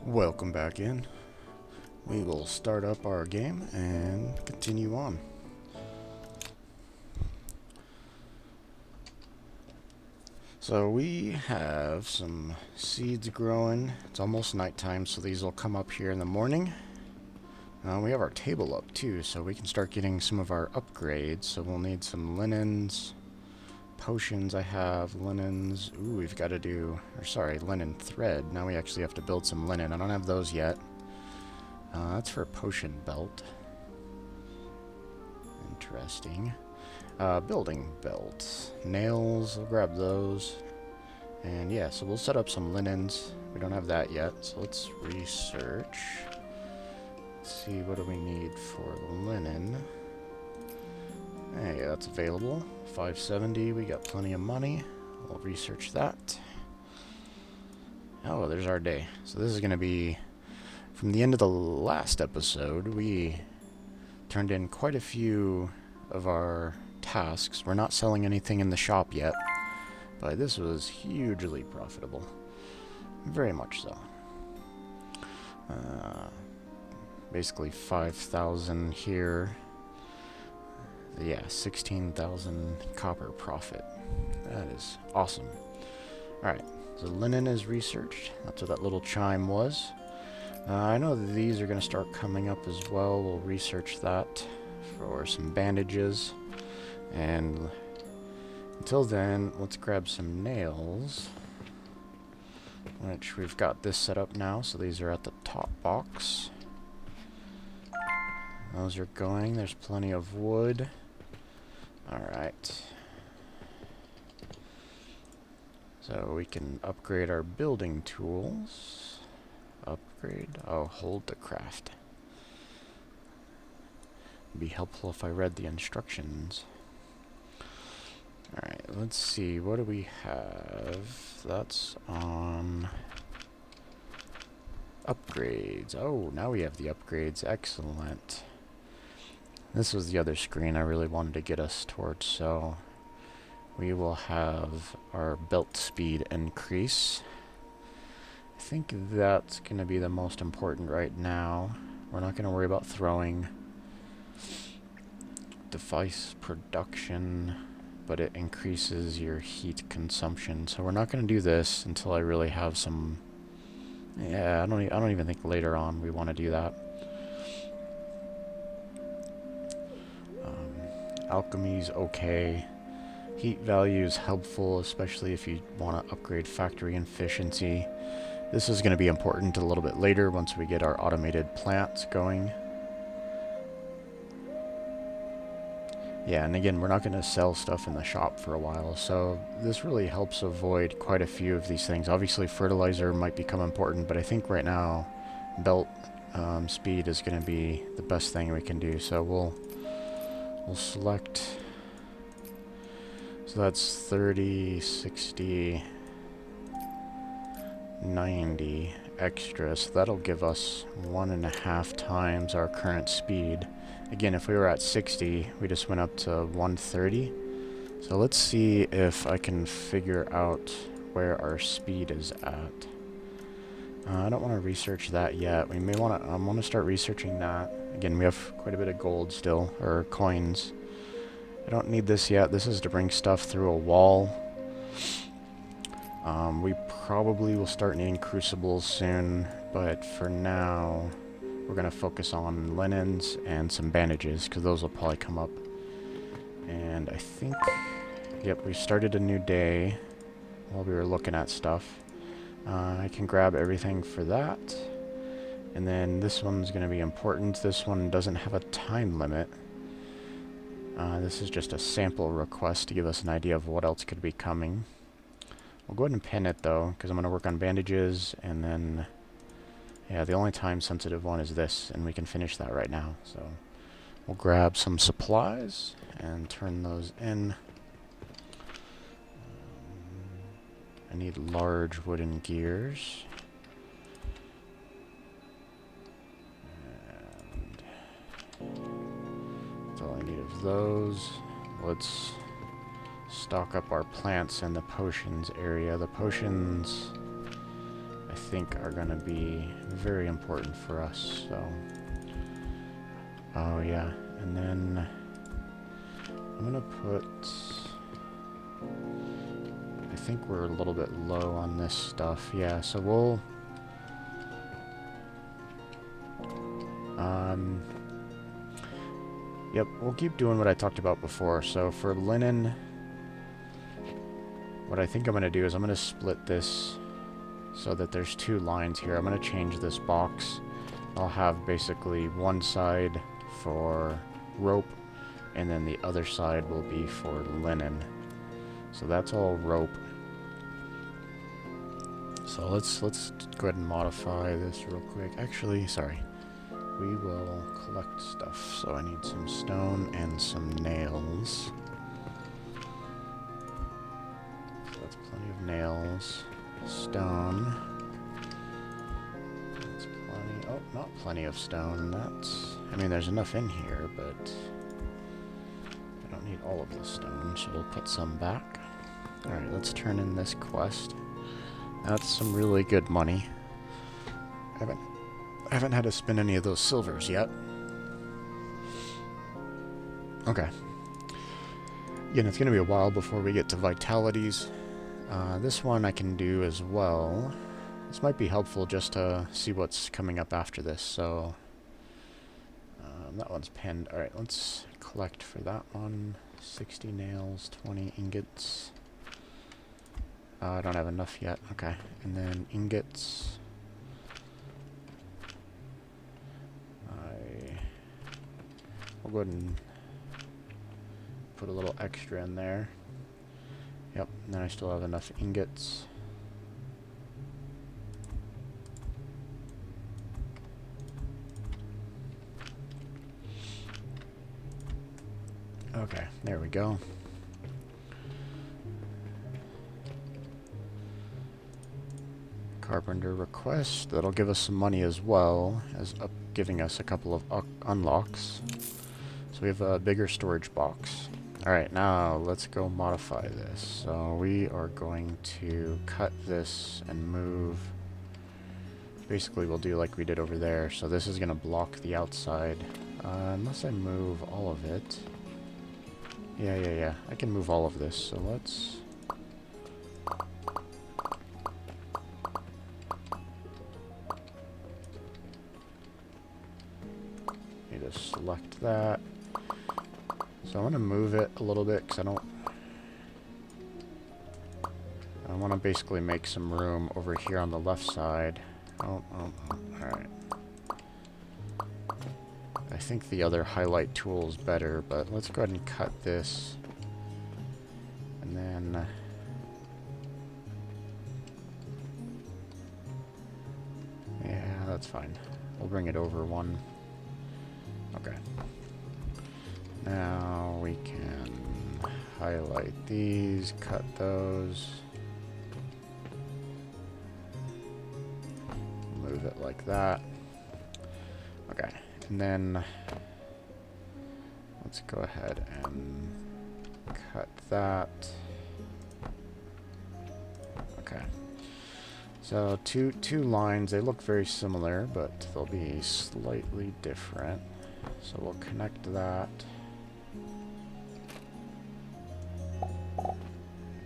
Welcome back in. We will start up our game and continue on. So we have some seeds growing. It's almost nighttime, so these will come up here in the morning. We have our table up too, so we can start getting some of our upgrades. So we'll need some linens, potions. I have linens. Ooh, we've got to do, linen thread. Now we actually have to build some linen. I don't have those yet. That's for a potion belt. Interesting. Building belt. Nails, I'll grab those. And yeah, so we'll set up some linens. We don't have that yet, so let's research. Let's see, what do we need for the linen? Hey, that's available. 570, we got plenty of money. We'll research that. Oh, there's our day. So this is going to be, from the end of the last episode, we turned in quite a few of our tasks. We're not selling anything in the shop yet, but this was hugely profitable. Very much so. Basically 5,000 here. Yeah, 16,000 copper profit. That is awesome. Alright, so linen is researched. That's what that little chime was. I know that these are going to start coming up as well. We'll research that for some bandages. And until then, let's grab some nails. Which we've got this set up now, so these are at the top box. Those are going. There's plenty of wood. Alright. So we can upgrade our building tools. Upgrade. Oh, hold to craft. It'd be helpful if I read the instructions. Alright, let's see. What do we have? That's on upgrades. Oh, now we have the upgrades. Excellent. This was the other screen I really wanted to get us towards, so we will have our belt speed increase. I think that's going to be the most important right now. We're not going to worry about throwing. Device production, but it increases your heat consumption. So we're not going to do this until I really have some. Yeah, I don't even think later on we want to do that. Alchemy's okay. Heat value is helpful, especially if you want to upgrade factory efficiency. This is going to be important a little bit later once we get our automated plants going. Yeah, and again, we're not going to sell stuff in the shop for a while, so this really helps avoid quite a few of these things. Obviously, fertilizer might become important, but I think right now, belt speed is going to be the best thing we can do. So we'll select. So that's 30, 60, 90 extra. So that'll give us 1.5 times our current speed. Again, if we were at 60, we just went up to 130. So let's see if I can figure out where our speed is at. I don't want to research that yet. We may want to. I want to start researching that. Again, we have quite a bit of gold still, or coins. I don't need this yet. This is to bring stuff through a wall. We probably will start needing crucibles soon, but for now, we're going to focus on linens and some bandages, because those will probably come up. And I think, yep, we started a new day while we were looking at stuff. I can grab everything for that. And then this one's going to be important. This one doesn't have a time limit. This is just a sample request to give us an idea of what else could be coming. We'll go ahead and pin it though, because I'm going to work on bandages, and then, yeah, the only time sensitive one is this, and we can finish that right now. So we'll grab some supplies and turn those in. I need large wooden gears. That's all I need of those. Let's stock up our plants in the potions area. The potions, I think are going to be very important for us, so... Oh, yeah. And then... I'm going to put... I think we're a little bit low on this stuff. Yeah, so we'll... Yep, we'll keep doing what I talked about before. So for linen, what I think I'm going to do is I'm going to split this so that there's two lines here. I'm going to change this box. I'll have basically one side for rope, and then the other side will be for linen. So that's all rope. So let's go ahead and modify this real quick. Actually, sorry. We will collect stuff. So I need some stone and some nails. So that's plenty of nails. Stone. That's plenty. Oh, not plenty of stone. That's... I mean, there's enough in here, but I don't need all of the stone, so we'll put some back. Alright, let's turn in this quest. That's some really good money. I haven't had to spend any of those silvers yet. Okay. Again, it's going to be a while before we get to vitalities. This one I can do as well. This might be helpful just to see what's coming up after this. So that one's pinned. Alright, let's collect for that one. 60 nails, 20 ingots. I don't have enough yet. Okay. And then ingots. We'll go ahead and put a little extra in there. Yep, and then I still have enough ingots. Okay, there we go. Carpenter request. That'll give us some money as well as giving us a couple of unlocks. So we have a bigger storage box. Alright, now let's go modify this. So we are going to cut this and move. Basically we'll do like we did over there. So this is going to block the outside. Unless I move all of it. Yeah. I can move all of this. So let's... Need to select that. So I want to move it a little bit because I want to basically make some room over here on the left side. Oh, alright. I think the other highlight tool is better, but let's go ahead and cut this. And then... yeah, that's fine. We'll bring it over one. Okay. Now we can highlight these, cut those, move it like that. Okay, and then let's go ahead and cut that. Okay. So two lines, they look very similar, but they'll be slightly different. So we'll connect that.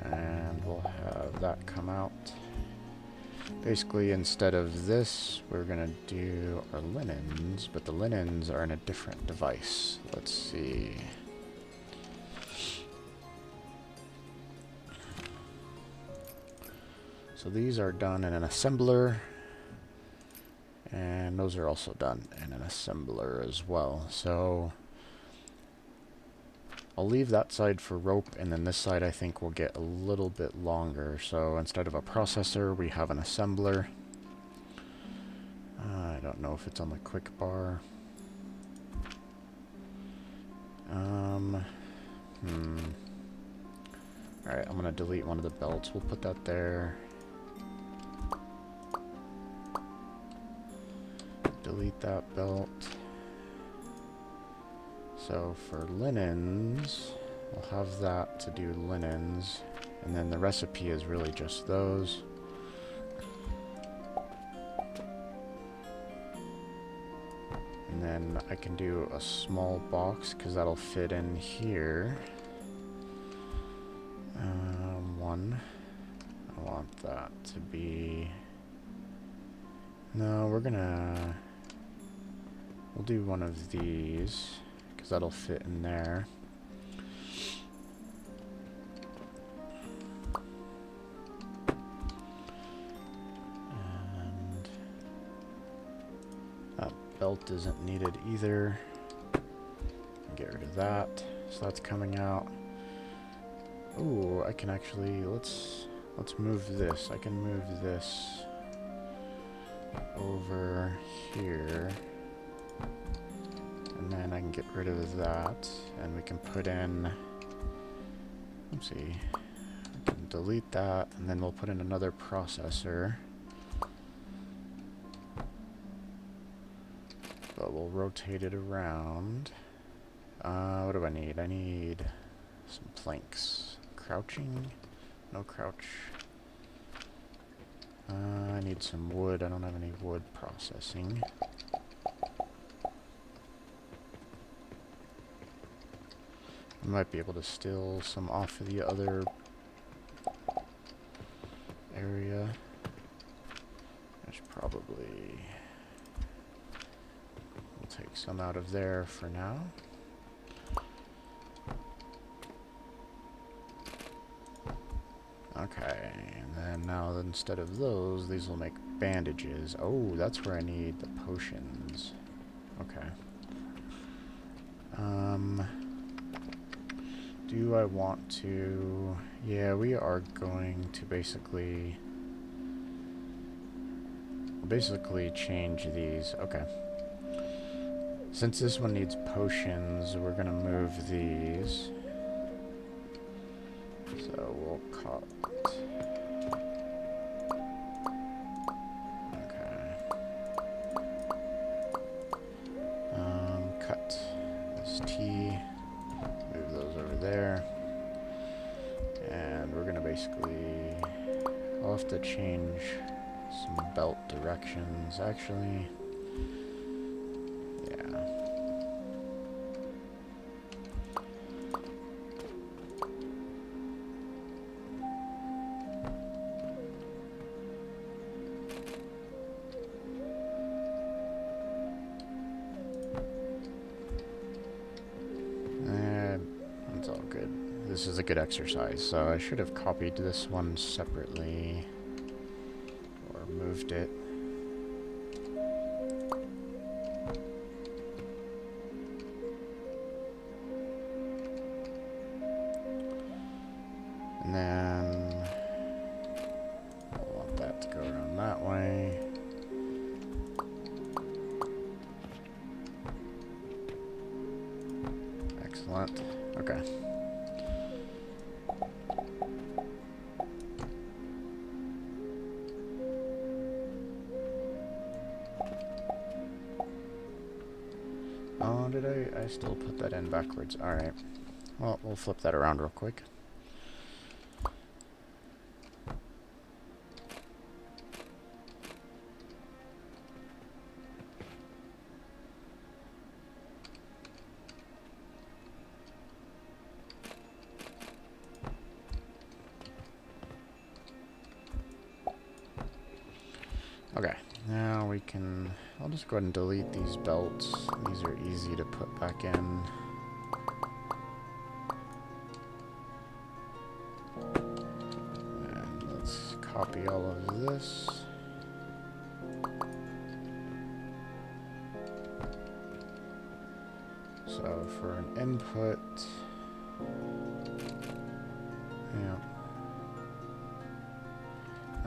And we'll have that come out. Basically, instead of this, we're going to do our linens, but the linens are in a different device. Let's see. So these are done in an assembler, and those are also done in an assembler as well. So I'll leave that side for rope, and then this side I think will get a little bit longer. So instead of a processor, we have an assembler. I don't know if it's on the quick bar. Alright, I'm going to delete one of the belts. We'll put that there. Delete that belt. So for linens, we'll have that to do linens, and then the recipe is really just those. And then I can do a small box, because that'll fit in here. One. I want that to be... No, we'll do one of these, because that'll fit in there. And that belt isn't needed either. Get rid of that. So that's coming out. Ooh, I can actually, let's move this. I can move this over here. And then I can get rid of that. And we can put in, let's see, we can delete that, and then we'll put in another processor. But we'll rotate it around. What do I need? I need some planks. Crouching? No crouch. I need some wood. I don't have any wood processing. I might be able to steal some off of the other area. There's probably... We'll take some out of there for now. Okay, and then now instead of those, these will make bandages. Oh, that's where I need the potions. Okay. Do I want to... Yeah, we are going to basically change these. Okay. Since this one needs potions, we're gonna move these. So we'll cut. Okay. Cut this T. Move those over there. And we're gonna basically... I'll have to change some belt directions, actually. This is a good exercise, so I should have copied this one separately or moved it. And then I want that to go around that way. Excellent. Okay. Oh, did I still put that in backwards? Alright. Well, we'll flip that around real quick. Okay, now we can... I'll just go ahead and delete these belts. These are easy to put back in. And let's copy all of this. So for an input... Yeah.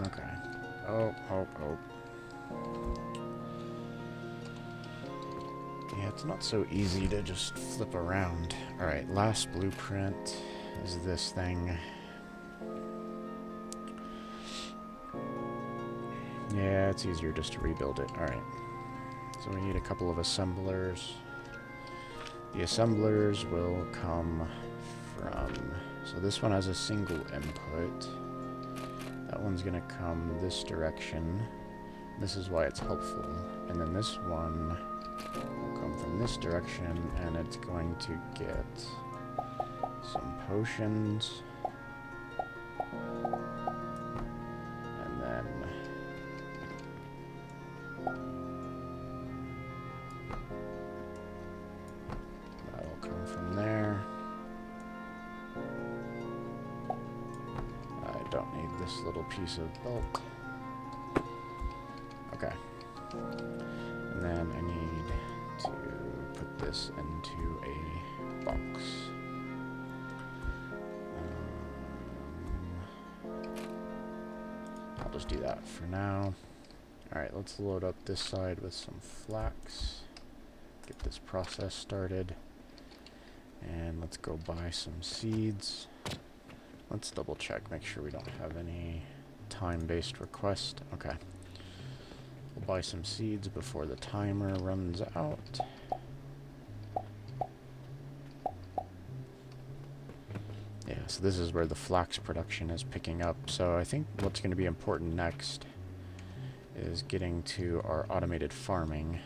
Okay. Oh. Yeah, it's not so easy to just flip around. Alright, last blueprint is this thing. Yeah, it's easier just to rebuild it. Alright. So we need a couple of assemblers. The assemblers will come from... So this one has a single input. That one's gonna come this direction. This is why it's helpful. And then this one will come from this direction, and it's going to get some potions. And then that'll come from there. I don't need this little piece of belt. Okay. And then I need to put this into a box. I'll just do that for now. Alright, let's load up this side with some flax. Get this process started. And let's go buy some seeds. Let's double check, make sure we don't have any time-based request. Okay. We'll buy some seeds before the timer runs out. Yeah, so this is where the flax production is picking up. So I think what's going to be important next is getting to our automated farming.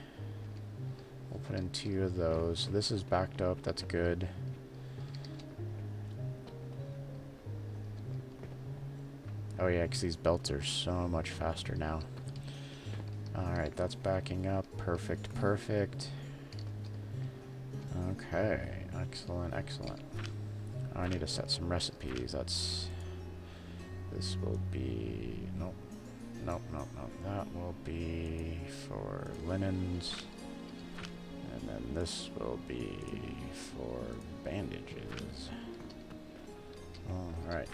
We'll put in 2 of those. So this is backed up, that's good. Oh yeah, because these belts are so much faster now. Alright, that's backing up. Perfect, perfect. Okay, excellent, excellent. I need to set some recipes. This will be... Nope. Nope, nope, nope. That will be for linens. And then this will be for bandages. Alright.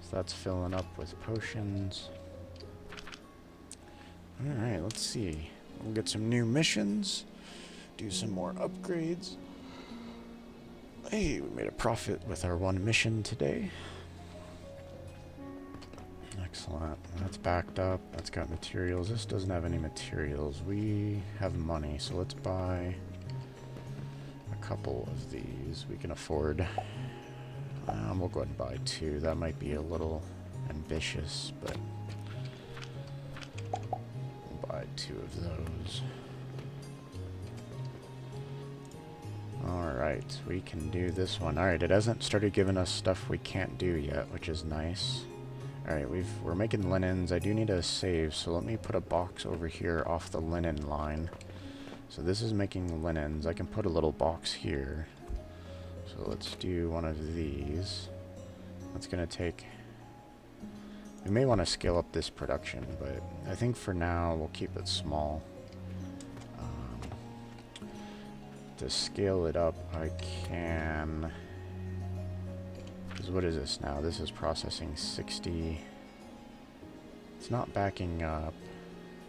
So that's filling up with potions. Alright, let's see. We'll get some new missions. Do some more upgrades. Hey, we made a profit with our 1 mission today. Excellent. That's backed up. That's got materials. This doesn't have any materials. We have money, so let's buy a couple of these. We can afford. We'll go ahead and buy 2. That might be a little ambitious, but we'll buy 2 of those. Alright, we can do this one. Alright, it hasn't started giving us stuff we can't do yet, which is nice. Alright, we're making linens. I do need to save, so let me put a box over here off the linen line. So this is making linens. I can put a little box here. So let's do one of these. That's going to take... We may want to scale up this production, but I think for now we'll keep it small. To scale it up, I can... What is this now? This is processing 60. It's not backing up.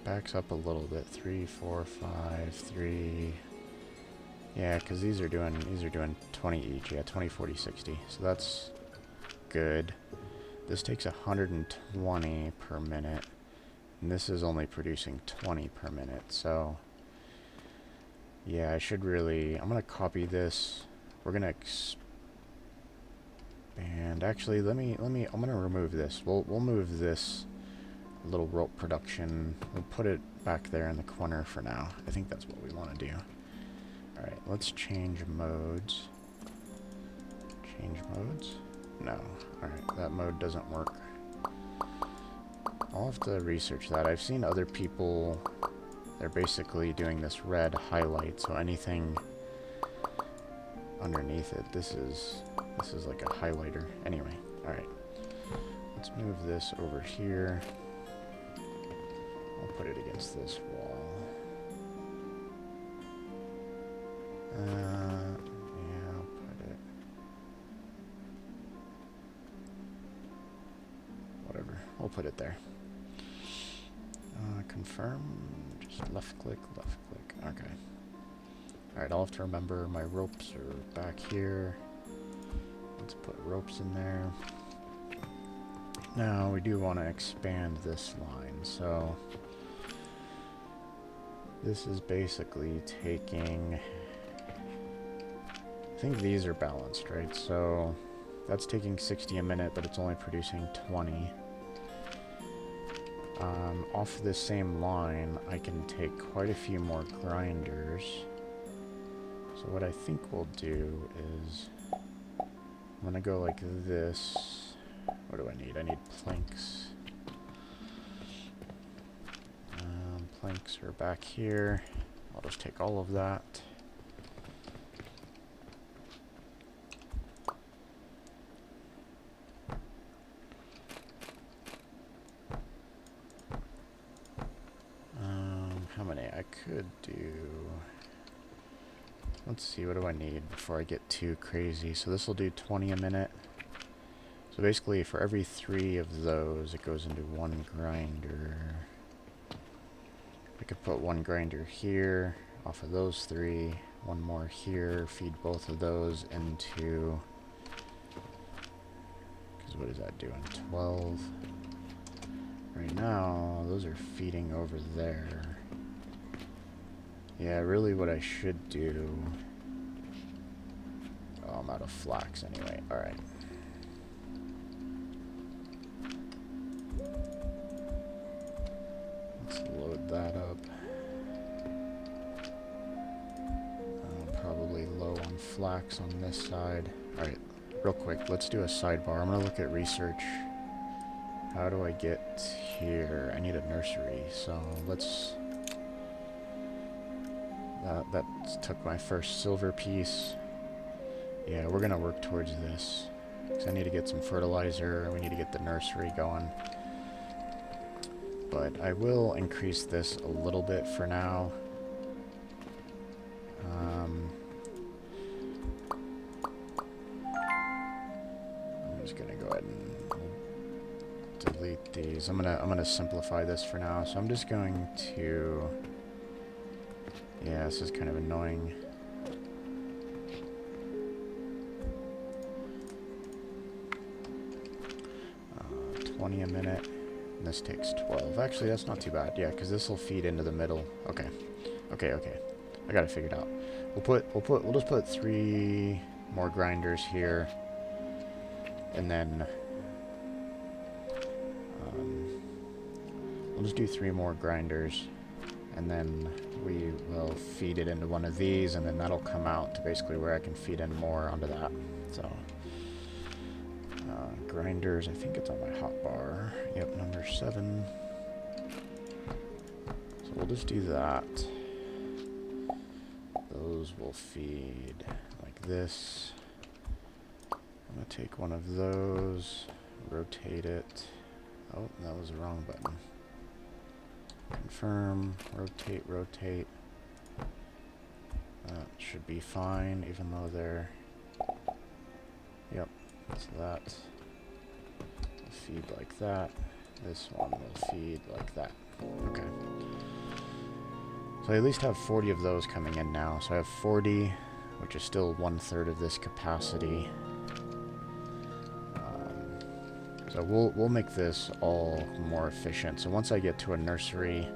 Backs up a little bit. 3, 4, 5, 3. Yeah, because these are doing 20 each. Yeah, 20, 40, 60. So that's good. This takes 120 per minute, and this is only producing 20 per minute. So yeah, I should really... I'm gonna copy this. We're gonna expand. Actually, I'm gonna remove this. We'll move this little rope production. We'll put it back there in the corner for now. I think that's what we want to do. Alright, let's change modes. Change modes? No. Alright, that mode doesn't work. I'll have to research that. I've seen other people, they're basically doing this red highlight, so anything underneath it, this is like a highlighter. Anyway, alright. Let's move this over here. I'll put it against this wall. Yeah, I'll put it... Whatever. We'll put it there. Confirm. Just left click, left click. Okay. Alright, I'll have to remember my ropes are back here. Let's put ropes in there. Now, we do want to expand this line, so... This is basically taking... I think these are balanced, right? So that's taking 60 a minute, but it's only producing 20. Off this same line, I can take quite a few more grinders. So what I think we'll do is, I'm gonna go like this. What do I need? I need planks. Planks are back here. I'll just take all of that. How many I could do? Let's see, what do I need before I get too crazy? So this will do 20 a minute. So basically for every 3 of those, it goes into 1 grinder. I could put 1 grinder here, off of those 3, 1 more here, feed both of those into, because what is that doing, 12? Right now, those are feeding over there. Yeah, really what I should do, oh, I'm out of flax anyway, alright. Let's load that up. Probably low on flax on this side. Alright, real quick, let's do a sidebar. I'm going to look at research. How do I get here? I need a nursery, so let's... that took my first silver piece. Yeah, we're going to work towards this. Because I need to get some fertilizer, and we need to get the nursery going. But I will increase this a little bit for now. I'm just gonna go ahead and delete these. I'm gonna simplify this for now. So I'm just going to. Yeah, this is kind of annoying. 20 a minute. And this takes 12. Actually, that's not too bad. Yeah, because this will feed into the middle. Okay. Okay. I got it figured out. We'll just put 3 more grinders here, and then we'll just do 3 more grinders, and then we will feed it into one of these, and then that'll come out to basically where I can feed in more onto that. So. Grinders, I think it's on my hotbar. Yep, number 7. So we'll just do that. Those will feed like this. I'm going to take one of those, rotate it. Oh, that was the wrong button. Confirm, rotate. That should be fine, even though they're... Yep, so that will feed like that. This one will feed like that. Okay. So I at least have 40 of those coming in now. So I have 40, which is still 1/3 of this capacity. So we'll make this all more efficient. So once I get to a nursery,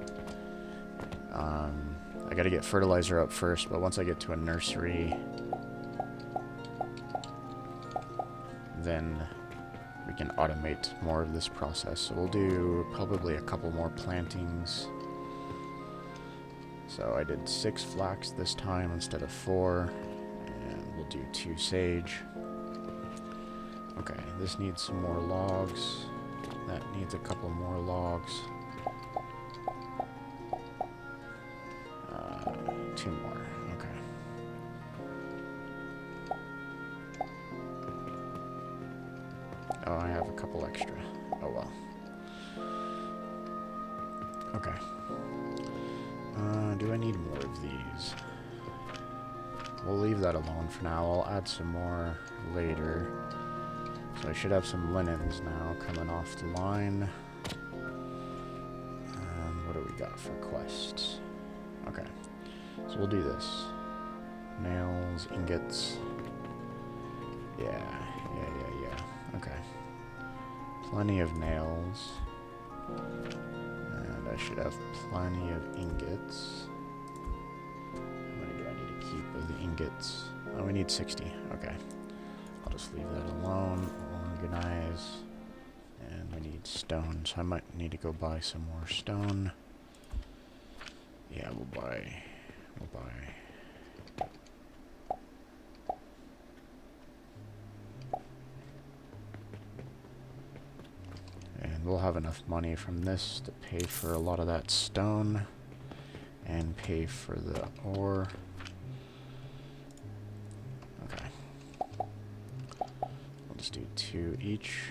I got to get fertilizer up first. But once I get to a nursery, then we can automate more of this process. So we'll do probably a couple more plantings. So I did 6 flax this time instead of 4, and we'll do 2 sage. Okay, this needs some more logs. That needs a couple more logs. 2 more, okay. Oh, I have a couple extra. Oh well. Okay. Do I need more of these? We'll leave that alone for now. I'll add some more later. So I should have some linens now coming off the line. And what do we got for quests? Okay. So we'll do this. Nails, ingots. Yeah. Okay. Plenty of nails. And I should have plenty of ingots. How many do I need to keep of the ingots? Oh, we need 60. Okay. I'll just leave that alone. Organize. And we need need stone, so I might need to go buy some more stone. Yeah, we'll buy. And we'll have enough money from this to pay for a lot of that stone and pay for the ore. Okay. We'll just do 2 each.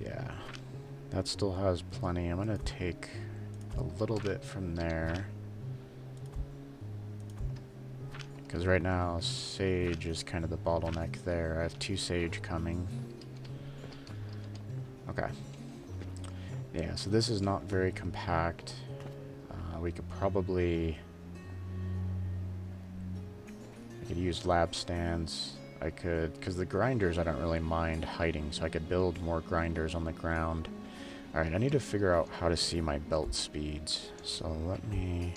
Yeah, that still has plenty. I'm gonna take a little bit from there, because right now sage is kind of the bottleneck there. I have 2 sage coming. Okay. Yeah, so this is not very compact. We could probably... I could use lab stands. I could, because the grinders I don't really mind hiding, so I could build more grinders on the ground. Alright, I need to figure out how to see my belt speeds. So let me...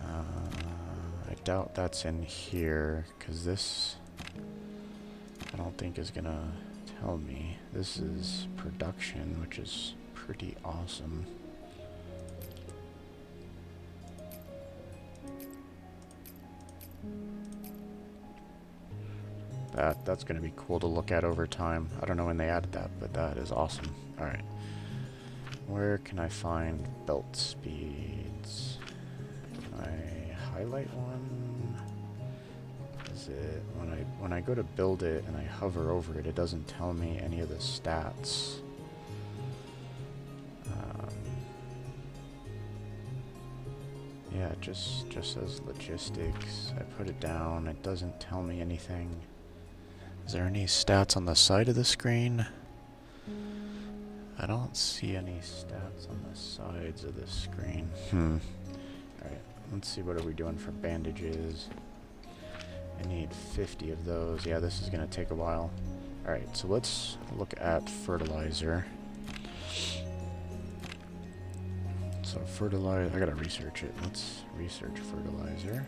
I doubt that's in here, because this I don't think is gonna tell me. This is production, which is pretty awesome. That's going to be cool to look at over time. I don't know when they added that, but that is awesome. Alright. Where can I find belt speeds? Can I highlight one? Is it... When I go to build it and I hover over it, it doesn't tell me any of the stats. Yeah, it just says logistics. I put it down. It doesn't tell me anything. Is there any stats on the side of the screen? I don't see any stats on the sides of the screen. Alright, let's see, what are we doing for bandages? I need 50 of those. Yeah, this is going to take a while. Alright, so let's look at fertilizer. So fertilizer, I gotta research it. Let's research fertilizer.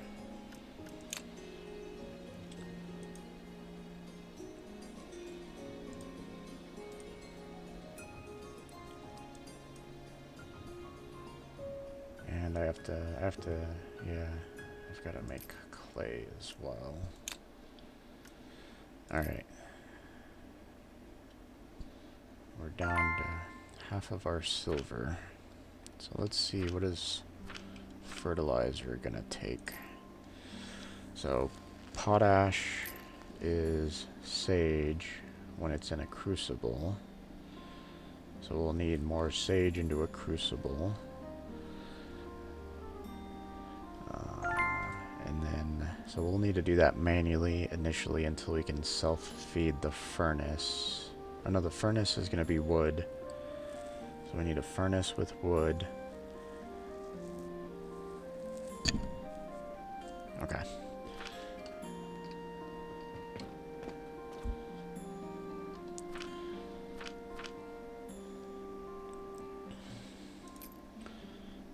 And I have to, yeah, I've got to make clay as well. Alright. We're down to half of our silver. So let's see, what is fertilizer gonna take? So potash is sage when it's in a crucible. So we'll need more sage into a crucible. And then, so we'll need to do that manually initially until we can self-feed the furnace. Oh no, the furnace is gonna be wood. So we need a furnace with wood. Okay.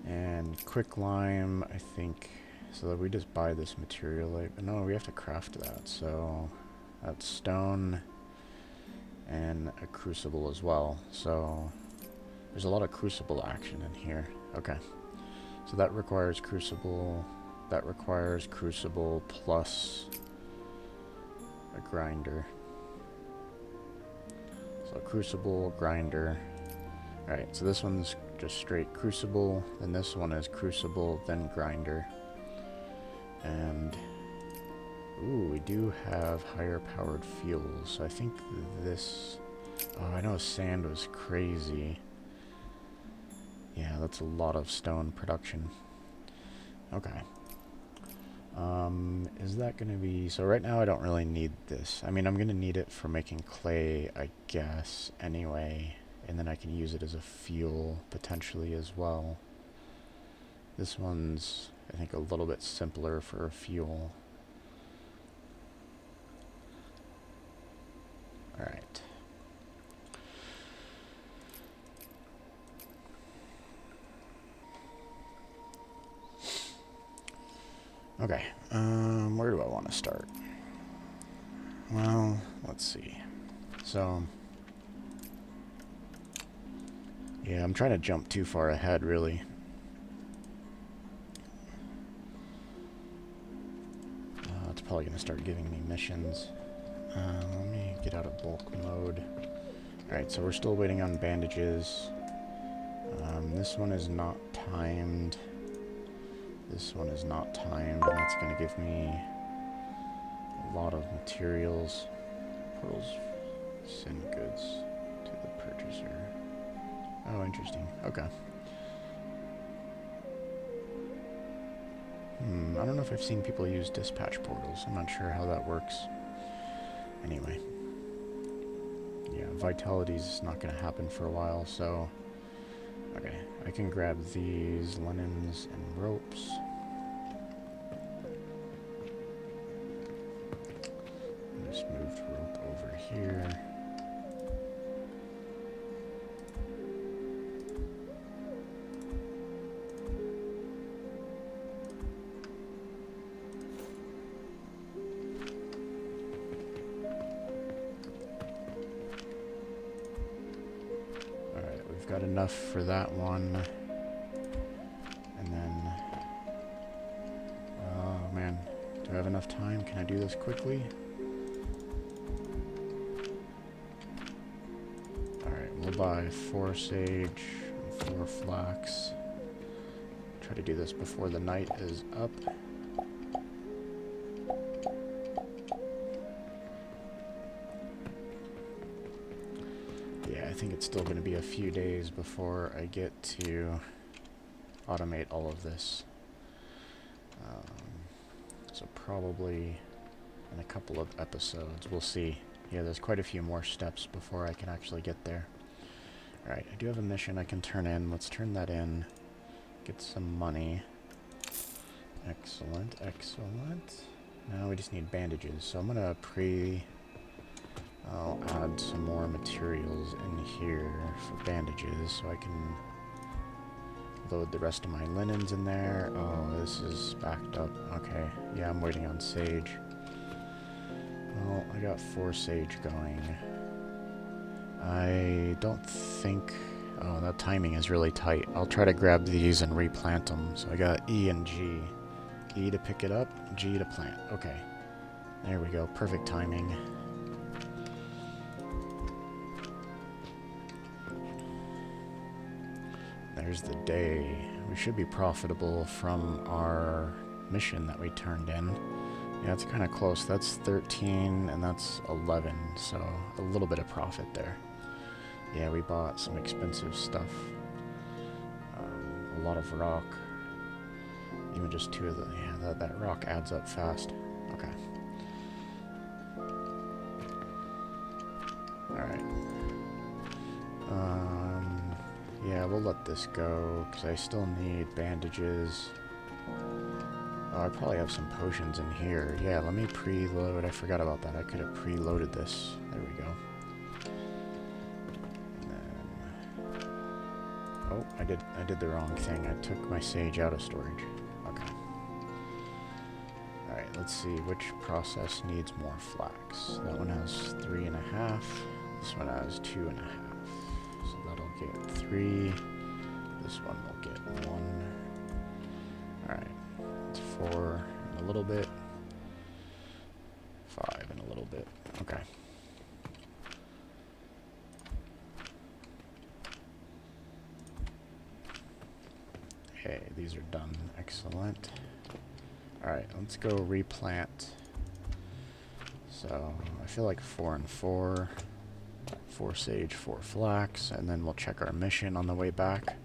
And quicklime, I think, so that we just buy this material. Like, no, we have to craft that. So that's stone and a crucible as well. So there's a lot of crucible action in here. Okay. So that requires crucible. That requires crucible plus a grinder. So crucible, grinder. Alright, so this one's just straight crucible, then this one is crucible, then grinder. And ooh, we do have higher powered fuels. So I think this, oh, I know sand was crazy. Yeah, that's a lot of stone production. Okay. Is that going to be... So right now I don't really need this. I mean, I'm going to need it for making clay, I guess, anyway. And then I can use it as a fuel, potentially, as well. This one's, I think, a little bit simpler for a fuel. Alright. Okay, where do I want to start? Well, let's see. So, yeah, I'm trying to jump too far ahead, really. It's probably going to start giving me missions. Let me get out of bulk mode. Alright, so we're still waiting on bandages. This one is not timed. This one is not timed, and that's going to give me a lot of materials. Portals send goods to the purchaser. Oh, interesting. Okay. I don't know if I've seen people use dispatch portals. I'm not sure how that works. Anyway. Yeah, vitality's not going to happen for a while, so... Okay, I can grab these linens and ropes. I just moved rope over here. Got enough for that one. And then... Oh, man. Do I have enough time? Can I do this quickly? Alright, we'll buy 4 sage and 4 flax. Try to do this before the night is up. I think it's still going to be a few days before I get to automate all of this. So probably in a couple of episodes, we'll see. Yeah, there's quite a few more steps before I can actually get there. Alright, I do have a mission I can turn in. Let's turn that in. Get some money. Excellent, excellent. Now we just need bandages. So I'm going to I'll add some more materials in here for bandages so I can load the rest of my linens in there. Oh, this is backed up. Okay, yeah, I'm waiting on sage. Well, I got 4 sage going. I don't think... Oh, that timing is really tight. I'll try to grab these and replant them. So I got E and G. E to pick it up, G to plant. Okay, there we go. Perfect timing. There's the day. We should be profitable from our mission that we turned in. Yeah, it's kind of close. That's 13 and that's 11, so a little bit of profit there. Yeah, we bought some expensive stuff. A lot of rock. Even just 2 of the... Yeah, that rock adds up fast. Okay. Alright. Yeah, we'll let this go, because I still need bandages. Oh, I probably have some potions in here. Yeah, let me preload. I forgot about that. I could have preloaded this. There we go. And then... Oh, I did the wrong thing. I took my sage out of storage. Okay. Alright, let's see. Which process needs more flax? That one has 3.5. This one has 2.5. So that'll get 3. This one will get 1. Alright. It's 4 in a little bit. 5 in a little bit. Okay. Okay, these are done. Excellent. Alright, let's go replant. So, I feel like 4 and 4. 4 sage, 4 flax, and then we'll check our mission on the way back.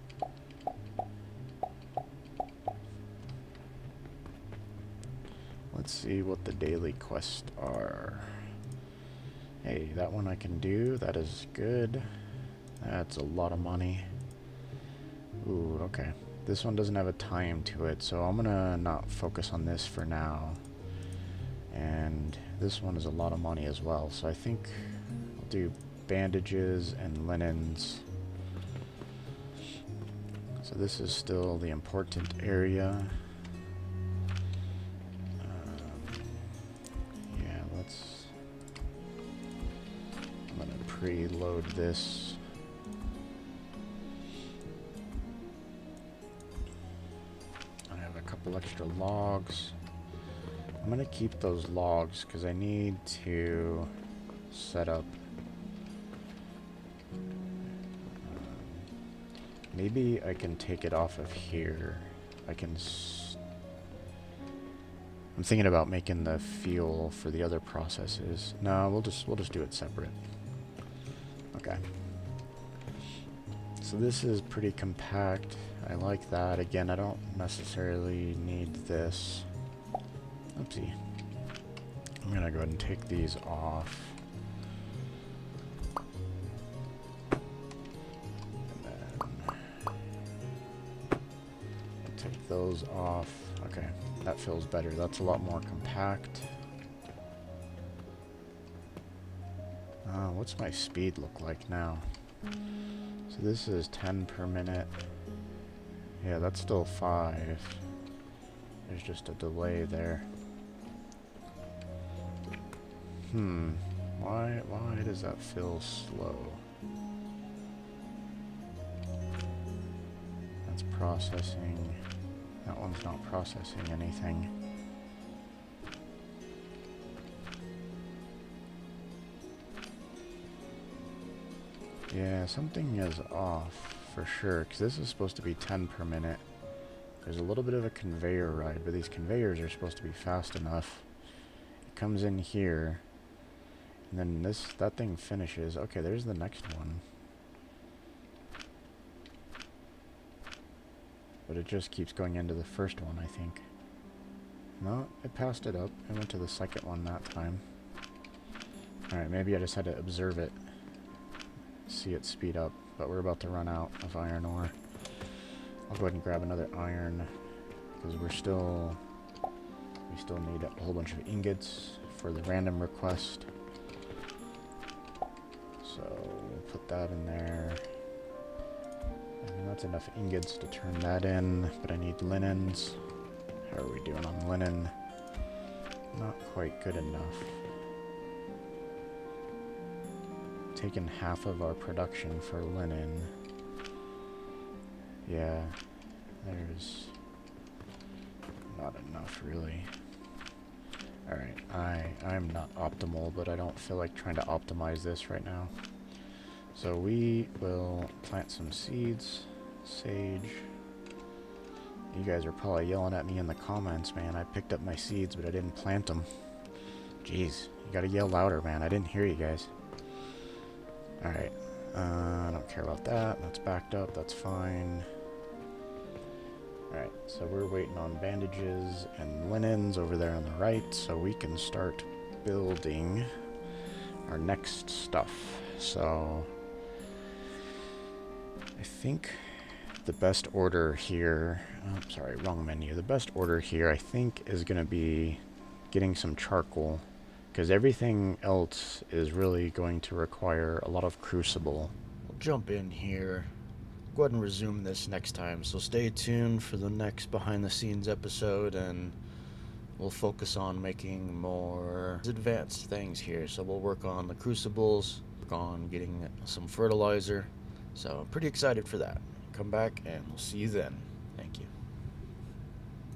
Let's see what the daily quests are. Hey, that one I can do. That is good. That's a lot of money. Ooh, okay. This one doesn't have a time to it, so I'm gonna not focus on this for now. And this one is a lot of money as well, so I think I'll do bandages and linens. So this is still the important area. Yeah, let's preload this. I have a couple extra logs. I'm gonna keep those logs because I need to set up. Maybe I can take it off of here. I can. I'm thinking about making the fuel for the other processes. No, we'll just do it separate. Okay. So this is pretty compact. I like that. Again, I don't necessarily need this. Oopsie. I'm gonna go ahead and take these off. And then take those off. Okay, that feels better. That's a lot more compact. What's my speed look like now? So this is 10 per minute. Yeah, that's still 5. There's just a delay there. Why does that feel slow? That's processing. That one's not processing anything. Yeah, something is off for sure, because this is supposed to be 10 per minute. There's a little bit of a conveyor ride, but these conveyors are supposed to be fast enough. It comes in here, and then that thing finishes. Okay, there's the next one. But it just keeps going into the first one, I think. No, it passed it up. It went to the second one that time. Alright, maybe I just had to observe it. See it speed up. But we're about to run out of iron ore. I'll go ahead and grab another iron. Because we still need a whole bunch of ingots for the random request. So we'll put that in there. And that's enough ingots to turn that in, but I need linens. How are we doing on linen? Not quite good enough. Taking half of our production for linen. Yeah, there's not enough really. Alright, I'm not optimal, but I don't feel like trying to optimize this right now. So we will plant some seeds. Sage. You guys are probably yelling at me in the comments, man. I picked up my seeds, but I didn't plant them. Jeez, you gotta yell louder, man. I didn't hear you guys. Alright. I don't care about that. That's backed up. That's fine. Alright, so we're waiting on bandages and linens over there on the right, so we can start building our next stuff. So I think the best order here, oh, sorry, wrong menu. The best order here, I think, is going to be getting some charcoal, because everything else is really going to require a lot of crucible. We'll jump in here. Go ahead and resume this next time, so stay tuned for the next behind the scenes episode, and we'll focus on making more advanced things here. So we'll work on the crucibles, work on getting some fertilizer, so I'm pretty excited for that. Come back and we'll see you then. Thank you.